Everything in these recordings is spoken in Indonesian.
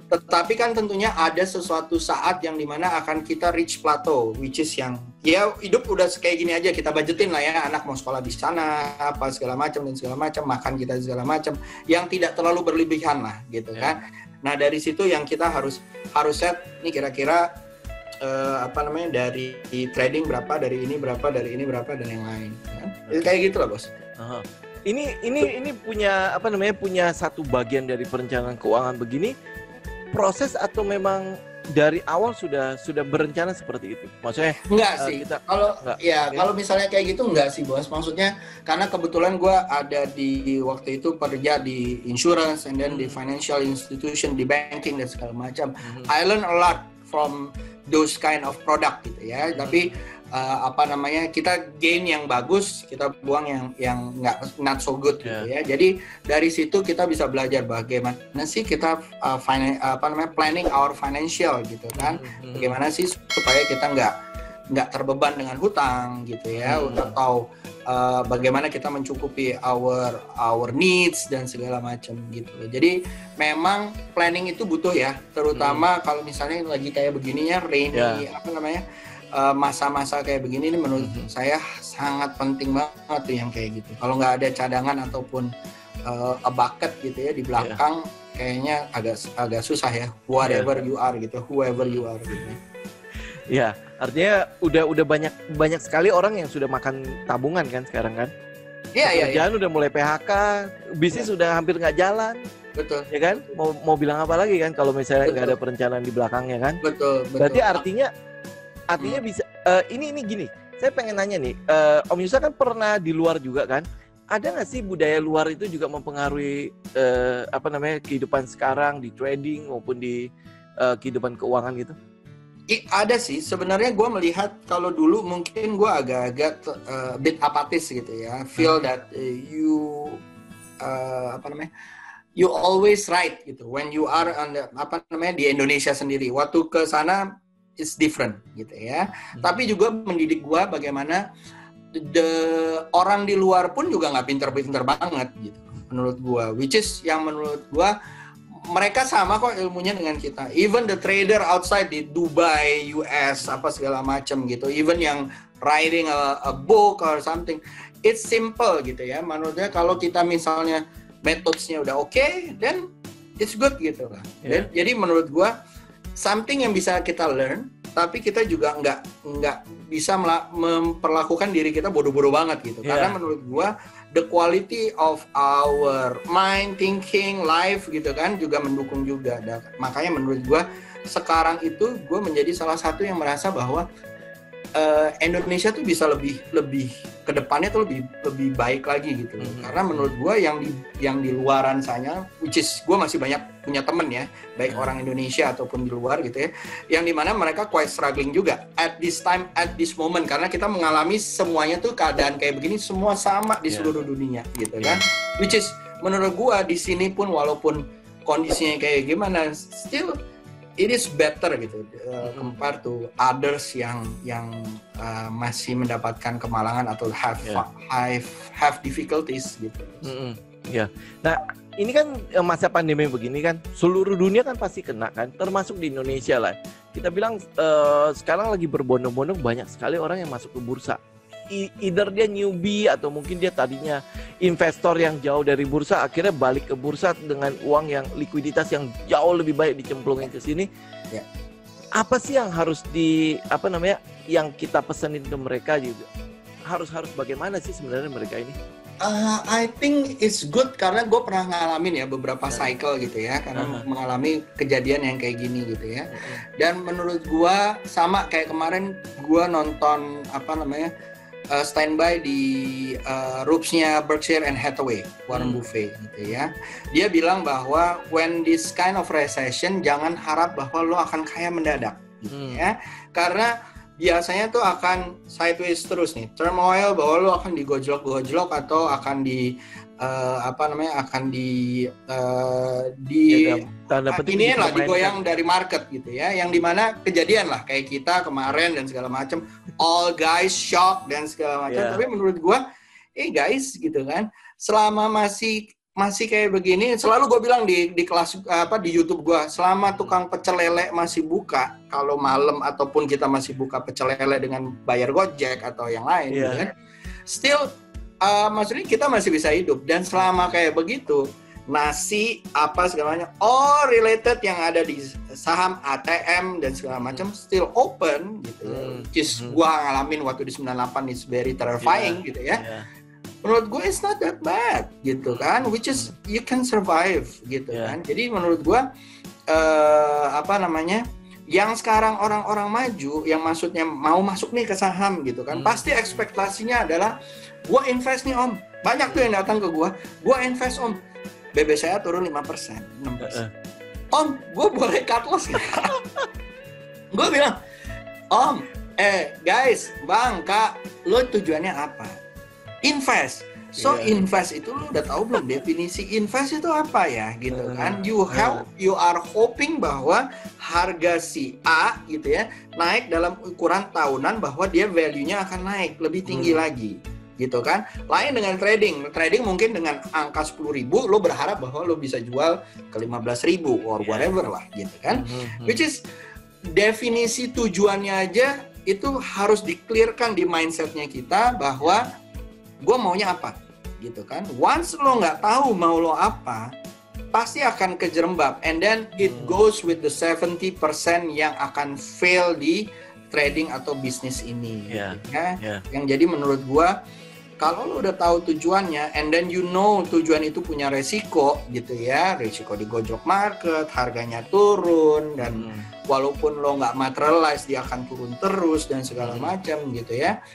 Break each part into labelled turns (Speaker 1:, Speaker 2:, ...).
Speaker 1: Tetapi kan tentunya ada sesuatu saat yang dimana akan kita reach plateau, which is yang ya hidup udah kayak gini aja, kita budgetin lah ya, anak mau sekolah di sana, apa segala macam dan segala macam, makan kita segala macam, yang tidak terlalu berlebihan lah gitu kan. Nah dari situ yang kita harus set nih kira-kira dari trading berapa, dari ini berapa, dari ini berapa dan yang lain. Kan? Kayak gitu lah bos.
Speaker 2: Ini punya satu bagian dari perencanaan keuangan begini. Proses atau memang dari awal sudah berencana seperti itu? Maksudnya
Speaker 1: enggak sih. Kalau misalnya kayak gitu enggak sih bos. Maksudnya karena kebetulan gue ada di waktu itu kerja di insurance and then di financial institution, di banking dan segala macam. I learn a lot from those kind of product gitu ya. Tapi kita gain yang bagus, kita buang yang not so good gitu ya. Jadi dari situ kita bisa belajar bagaimana sih kita planning our financial gitu kan. Bagaimana sih supaya kita nggak terbeban dengan hutang gitu ya, atau bagaimana kita mencukupi our needs dan segala macam gitu. Jadi memang planning itu butuh ya, terutama kalau misalnya lagi kayak begininya rainy masa-masa kayak begini ini menurut saya sangat penting banget tuh yang kayak gitu. Kalau nggak ada cadangan ataupun a bucket gitu ya di belakang, kayaknya agak susah ya. Whatever you are gitu, whoever you are gitu.
Speaker 2: Ya, artinya udah banyak sekali orang yang sudah makan tabungan kan sekarang kan? Iya. Pekerjaan udah mulai PHK, bisnis sudah hampir nggak jalan.
Speaker 1: Betul.
Speaker 2: Ya kan? Mau bilang apa lagi kan kalau misalnya nggak ada perencanaan di belakangnya kan?
Speaker 1: Betul.
Speaker 2: Berarti artinya bisa ini gini. Saya pengen nanya nih, Om Yusa kan pernah di luar juga kan? Ada nggak sih budaya luar itu juga mempengaruhi kehidupan sekarang di trading maupun di kehidupan keuangan gitu?
Speaker 1: Ada sih. Sebenarnya gue melihat kalau dulu mungkin gue agak-agak bit apatis gitu ya. Feel that you always right gitu. When you are di Indonesia sendiri. Waktu ke sana it's different gitu ya. Tapi juga mendidik gue bagaimana orang di luar pun juga nggak pinter-pinter banget gitu menurut gue. Which is yang menurut gue mereka sama kok ilmunya dengan kita. Even the trader outside di Dubai, US, apa segala macam gitu. Even yang writing a book or something, it's simple gitu ya. Menurutnya kalau kita misalnya methodenya udah okay, then it's good gitu lah. Jadi menurut gue something yang bisa kita learn, tapi kita juga nggak bisa memperlakukan diri kita bodoh-bodoh banget gitu. Karena menurut gua the quality of our mind, thinking, life gitu kan juga mendukung juga. Makanya menurut gua sekarang itu gua menjadi salah satu yang merasa bahwa Indonesia tuh bisa lebih ke depannya tuh lebih baik lagi gitu. Karena menurut gue yang di luaran sana, which is gue masih banyak punya temen ya, baik orang Indonesia ataupun di luar gitu ya, yang dimana mereka quite struggling juga at this time, at this moment, karena kita mengalami semuanya tuh keadaan kayak begini semua sama di seluruh dunia gitu kan. Which is menurut gue di sini pun walaupun kondisinya kayak gimana, still it is better gitu compared to others yang masih mendapatkan kemalangan atau have difficulties gitu.
Speaker 2: Nah ini kan masa pandemi begini kan seluruh dunia kan pasti kena kan, termasuk di Indonesia lah. Kita bilang sekarang lagi berbondong-bondong banyak sekali orang yang masuk ke bursa. Either dia newbie atau mungkin dia tadinya investor yang jauh dari bursa, akhirnya balik ke bursa dengan uang yang likuiditas yang jauh lebih baik dicemplungin ke sini. Apa sih yang harus yang kita pesenin ke mereka juga? Harus bagaimana sih sebenarnya mereka ini?
Speaker 1: I think it's good karena gue pernah ngalamin ya beberapa cycle gitu ya, karena mengalami kejadian yang kayak gini gitu ya. Dan menurut gue sama kayak kemarin gue nonton standby di Rupes-nya Berkshire and Hathaway, Warren Buffett gitu ya. Dia bilang bahwa when this kind of recession jangan harap bahwa lo akan kaya mendadak gitu ya. Karena biasanya tuh akan sideways terus nih, turmoil bahwa lo akan digojlok atau akan digoyang dari market gitu ya, yang dimana kejadian lah kayak kita kemarin dan segala macam, all guys shock dan segala macam. Tapi menurut gua guys gitu kan, selama masih masih kayak begini, selalu gue bilang di kelas di YouTube gue, selama tukang pecel lele masih buka, kalau malam ataupun kita masih buka pecel lele dengan bayar Gojek atau yang lain, gitu kan, still maksudnya kita masih bisa hidup. Dan selama kayak begitu, nasi apa segalanya, all related yang ada di saham, ATM dan segala macam still open gitu. Just gue ngalamin waktu di 98 is very terrifying gitu ya. Menurut gue it's not that bad gitu kan, which is you can survive gitu kan. Jadi menurut gue yang sekarang orang-orang maju yang maksudnya mau masuk nih ke saham gitu kan, pasti ekspektasinya adalah gue invest nih om. Banyak tuh yang datang ke gue invest om, BB saya turun 5%, 6%. Om, gue boleh cut loss gak? Gue bilang, om, guys, bang, kak, lo tujuannya apa? Invest. So invest itu lo udah tahu belum definisi invest itu apa ya gitu kan? You are hoping bahwa harga si A gitu ya naik dalam ukuran tahunan, bahwa dia value-nya akan naik lebih tinggi lagi gitu kan. Lain dengan trading mungkin dengan angka 10.000 lo berharap bahwa lo bisa jual ke 15.000 or whatever lah gitu kan. Which is definisi tujuannya aja itu harus di-clearkan di mindsetnya kita bahwa gue maunya apa gitu kan. Once lo nggak tahu mau lo apa, pasti akan kejerembab, and then it goes with the 70% yang akan fail di trading atau bisnis ini gitu, ya. Yang jadi menurut gue, kalau lo udah tahu tujuannya, and then you know tujuan itu punya resiko gitu ya, resiko di gojlok market, harganya turun, dan walaupun lo nggak materialize dia akan turun terus dan segala macam gitu ya.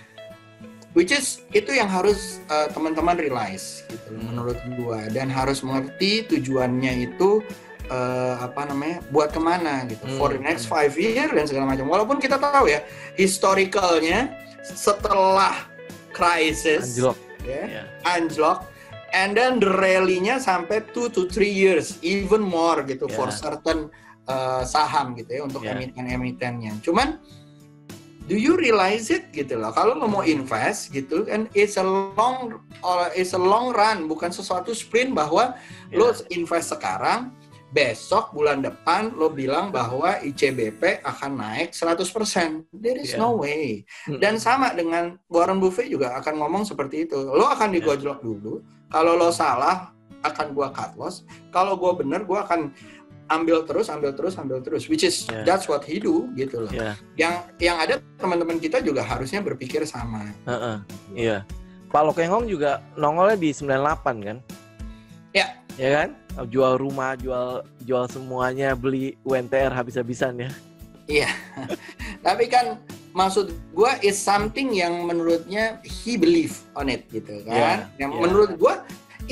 Speaker 1: Which is itu yang harus teman-teman realize gitu menurut gua, dan harus mengerti tujuannya itu buat kemana gitu, for the next 5 years dan segala macam. Walaupun kita tahu ya historicalnya setelah crisis anjlok, and then the rally-nya sampai 2 to 3 years even more gitu for certain saham gitu ya untuk emiten-emitennya. Cuman do you realize it gitu loh, kalau lo mau invest gitu kan, it's a long run, bukan sesuatu sprint bahwa lo invest sekarang, besok bulan depan lo bilang bahwa ICBP akan naik 100%. There is no way. Dan sama dengan Warren Buffett juga akan ngomong seperti itu, lo akan digojlok dulu, kalau lo salah akan gua cut loss, kalau gua bener gua akan ambil terus, which is that's what he do gitu loh. Yang ada teman-teman kita juga harusnya berpikir sama.
Speaker 2: Iya. Pak Lokeng juga nongolnya di 98 kan? Ya kan? Jual rumah, jual semuanya, beli UNTR habis-habisan ya.
Speaker 1: Iya. Tapi kan maksud gue is something yang menurutnya he believe on it gitu kan. Menurut gue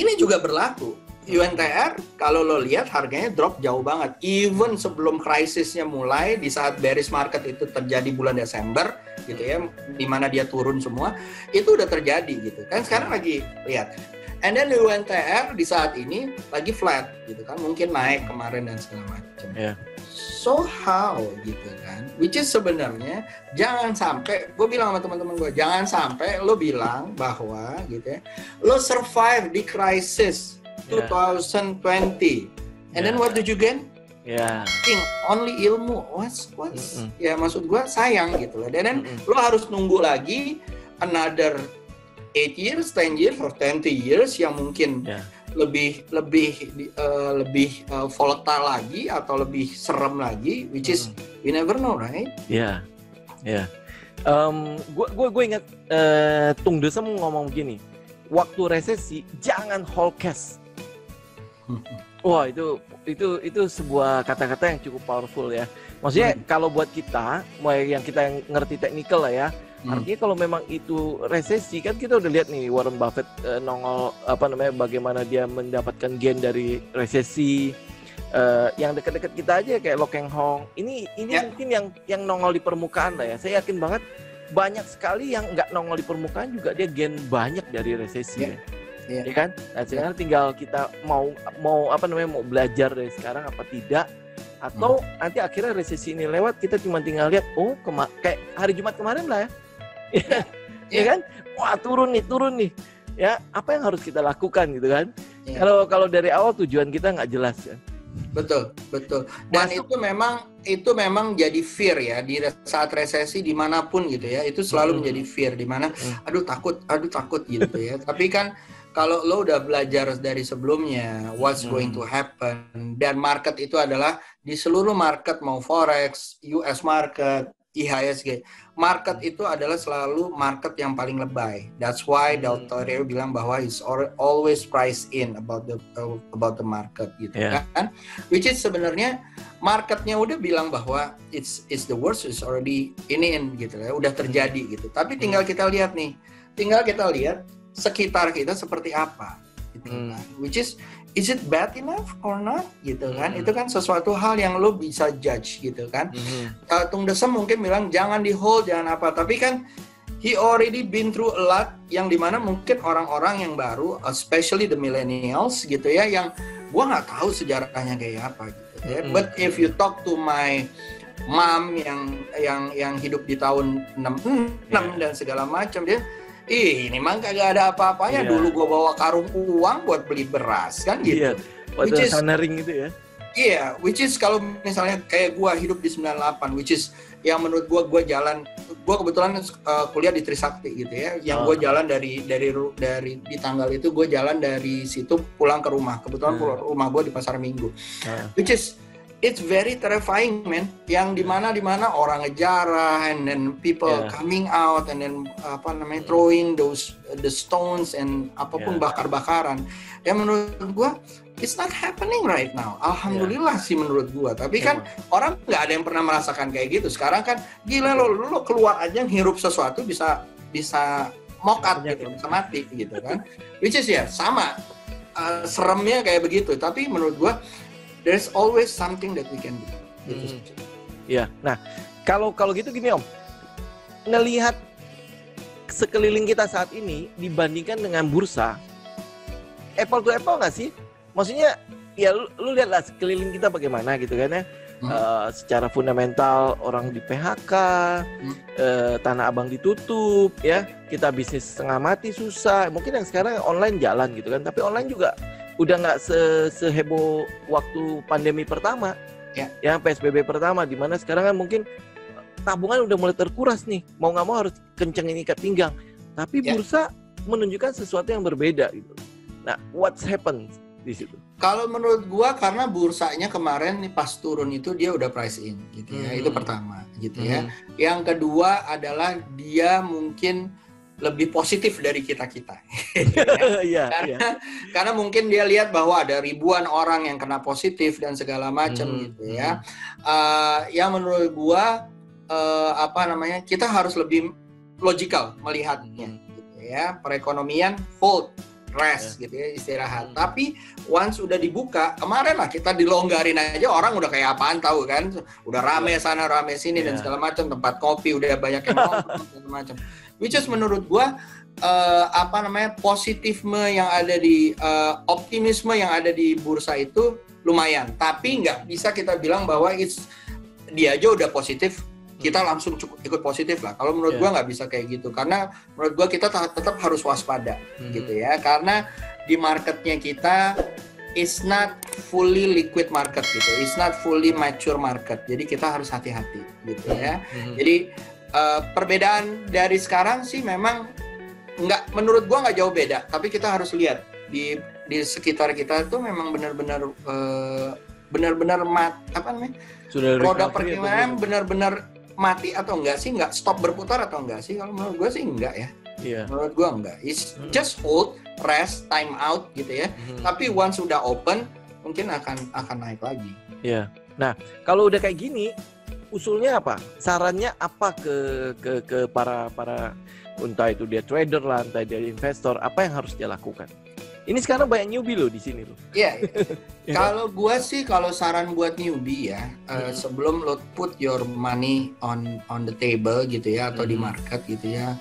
Speaker 1: ini juga berlaku. UNTR kalau lo lihat harganya drop jauh banget, even sebelum krisisnya mulai, di saat bearish market itu terjadi bulan Desember gitu ya, di mana dia turun semua, itu udah terjadi gitu kan. Sekarang lagi lihat, and then UNTR di saat ini lagi flat gitu kan, mungkin naik kemarin dan segala macam. So how gitu kan, which is sebenarnya jangan sampai, gue bilang sama teman-teman gue, jangan sampai lo bilang bahwa gitu ya, lo survive di krisis 2020, and then what did you gain? Only ilmu. What's ya maksud gue sayang gitu loh. Dan lo harus nunggu lagi another 8 years, 10 years, or 20 years yang mungkin lebih volatile lagi atau lebih serem lagi, which is we never know, right?
Speaker 2: Gue ingat Tung Desem ngomong begini, waktu resesi jangan hold cash. Wah, itu sebuah kata-kata yang cukup powerful ya. Maksudnya kalau buat kita, yang kita yang ngerti teknikal lah ya, artinya kalau memang itu resesi, kan kita udah lihat nih Warren Buffett nongol bagaimana dia mendapatkan gain dari resesi. Yang dekat-dekat kita aja kayak Lo Keng Hong. Ini mungkin yang nongol di permukaan lah ya. Saya yakin banget banyak sekali yang nggak nongol di permukaan juga dia gain banyak dari resesi. Ya kan? Nah, sekarang tinggal kita mau belajar dari sekarang apa tidak, atau nanti akhirnya resesi ini lewat, kita cuma tinggal lihat kayak hari Jumat kemarin lah ya. Ya kan? Wah, turun nih. Ya, apa yang harus kita lakukan gitu kan?
Speaker 1: Ya.
Speaker 2: Kalau dari awal tujuan kita nggak jelas ya.
Speaker 1: Betul. Dan itu memang jadi fear ya di saat resesi dimanapun gitu ya, itu selalu menjadi fear di mana aduh takut gitu ya. Tapi kan kalau lo udah belajar dari sebelumnya what's going to happen, dan market itu adalah di seluruh market, mau forex, US market, IHSG, market itu adalah selalu market yang paling lebay. That's why Dr. Reo bilang bahwa it's always priced in about the market gitu kan. Which is sebenarnya marketnya udah bilang bahwa it's the worst is already in gitu ya, udah terjadi gitu. Tapi tinggal kita lihat sekitar kita seperti apa gitu kan. Which is it bad enough or not gitu kan. Itu kan sesuatu hal yang lo bisa judge gitu kan. Tung Desem mungkin bilang jangan di hold, jangan apa, tapi kan he already been through a lot yang dimana mungkin orang-orang yang baru, especially the millennials gitu ya, yang gua nggak tahu sejarahnya kayak apa gitu ya. But if you talk to my mom yang hidup di tahun 66 dan segala macam, dia ini mah kagak ada apa-apanya. Dulu gue bawa karung uang buat beli beras kan gitu.
Speaker 2: Pada sanaring gitu ya.
Speaker 1: Iya, which is kalau misalnya kayak gue hidup di 98, which is yang menurut gue kebetulan kuliah di Trisakti gitu ya. Yang gue jalan dari di tanggal itu gue jalan dari situ pulang ke rumah. Kebetulan rumah gue di Pasar Minggu. Which is it's very terrifying, man. Yang dimana orang ngejarah, and then people coming out, and then throwing the stones and apapun bakar-bakaran. Yang menurut gua it's not happening right now. Alhamdulillah sih menurut gua. Tapi kan orang nggak ada yang pernah merasakan kayak gitu. Sekarang kan gila lo keluar aja ngirup sesuatu bisa mokat gitu, bisa mati gitu kan. Which is sama seremnya kayak begitu. Tapi menurut gua there's always something that we can do.
Speaker 2: Iya. Nah, kalau gitu gini Om, ngelihat sekeliling kita saat ini dibandingkan dengan bursa, apple to apple nggak sih? Maksudnya, ya lu lihatlah sekeliling kita bagaimana gitu kan ya. Secara fundamental orang di PHK, Tanah Abang ditutup, ya kita bisnis setengah mati susah. Mungkin yang sekarang online jalan gitu kan, tapi online juga udah nggak seheboh waktu pandemi pertama, ya PSBB pertama, di mana sekarang kan mungkin tabungan udah mulai terkuras nih, mau nggak mau harus kencengin ikat pinggang. Tapi bursa menunjukkan sesuatu yang berbeda gitu. Nah, what's happened di situ?
Speaker 1: Kalau menurut gua karena bursanya kemarin nih pas turun itu dia udah price in gitu ya, itu pertama gitu ya. Yang kedua adalah dia mungkin lebih positif dari kita. Karena mungkin dia lihat bahwa ada ribuan orang yang kena positif dan segala macam gitu ya. Yang menurut gua kita harus lebih logikal melihatnya gitu ya. Perekonomian hold, rest gitu ya, istirahat. Tapi once udah dibuka, kemarin lah kita dilonggarin aja, orang udah kayak apaan tahu kan, udah rame sana rame sini dan segala macam, tempat kopi udah banyak yang nongkrong segala macam. Which is menurut gua positifme yang ada di optimisme yang ada di bursa itu lumayan. Tapi nggak bisa kita bilang bahwa dia aja udah positif, kita langsung ikut positif lah. Kalau menurut gua nggak bisa kayak gitu, karena menurut gua kita tetap harus waspada gitu ya, karena di marketnya kita is not fully liquid market gitu, it's not fully mature market. Jadi kita harus hati-hati gitu ya. Jadi perbedaan dari sekarang sih memang menurut gua nggak jauh beda, tapi kita harus lihat di sekitar kita tuh memang benar-benar roda perkembangan benar-benar mati atau enggak sih, nggak stop berputar atau enggak sih? Kalau menurut gua sih enggak ya. Menurut gua enggak. It's just hold, rest, time out gitu ya. Tapi once sudah open mungkin akan naik lagi.
Speaker 2: Nah, kalau udah kayak gini, usulnya apa? Sarannya apa ke para entah itu dia trader lah, entah dia investor, apa yang harus dia lakukan? Ini sekarang banyak newbie loh di sini loh.
Speaker 1: Iya. Kalau gua sih, kalau saran buat newbie ya, sebelum lo put your money on the table gitu ya, atau di market gitu ya,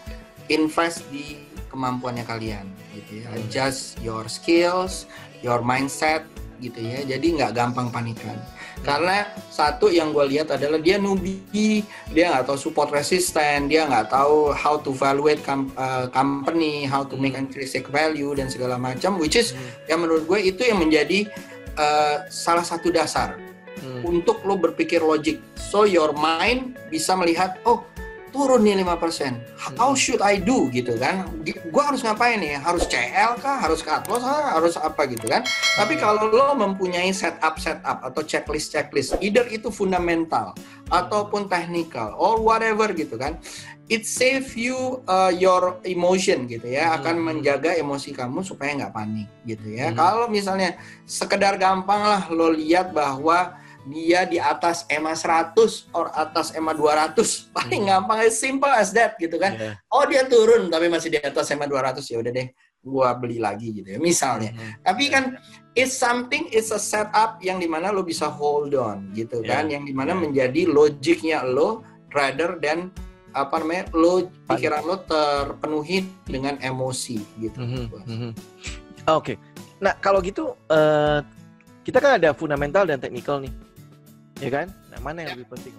Speaker 1: invest di kemampuannya kalian gitu ya. Adjust your skills, your mindset gitu ya. Jadi nggak gampang panikan. Karena satu yang gue lihat adalah dia newbie, dia nggak tahu support resistant, dia nggak tahu how to evaluate company, how to make intrinsic value dan segala macam, which is yang menurut gue itu yang menjadi salah satu dasar untuk lo berpikir logik. So your mind bisa melihat, oh turun nih 5%. How should I do gitu kan? Gua harus ngapain nih? Harus CL kah? Harus cut loss kah? Harus apa gitu kan? Tapi kalau lo mempunyai setup atau checklist, either itu fundamental ataupun technical or whatever gitu kan, it save you your emotion gitu ya, akan menjaga emosi kamu supaya nggak panik gitu ya. Kalau misalnya sekedar gampang lah lo lihat bahwa dia di atas EMA 100 or atas EMA 200, paling gampang, as simple as that gitu kan. Oh dia turun tapi masih di atas EMA 200, ya udah deh gua beli lagi gitu ya misalnya. Tapi kan it's a setup yang dimana lo bisa hold on gitu kan, yang dimana menjadi logiknya lo rather than pikiran lo terpenuhi dengan emosi gitu.
Speaker 2: Oke. Nah kalau gitu kita kan ada fundamental dan teknikal nih, ya kan? Nah mana yang lebih penting?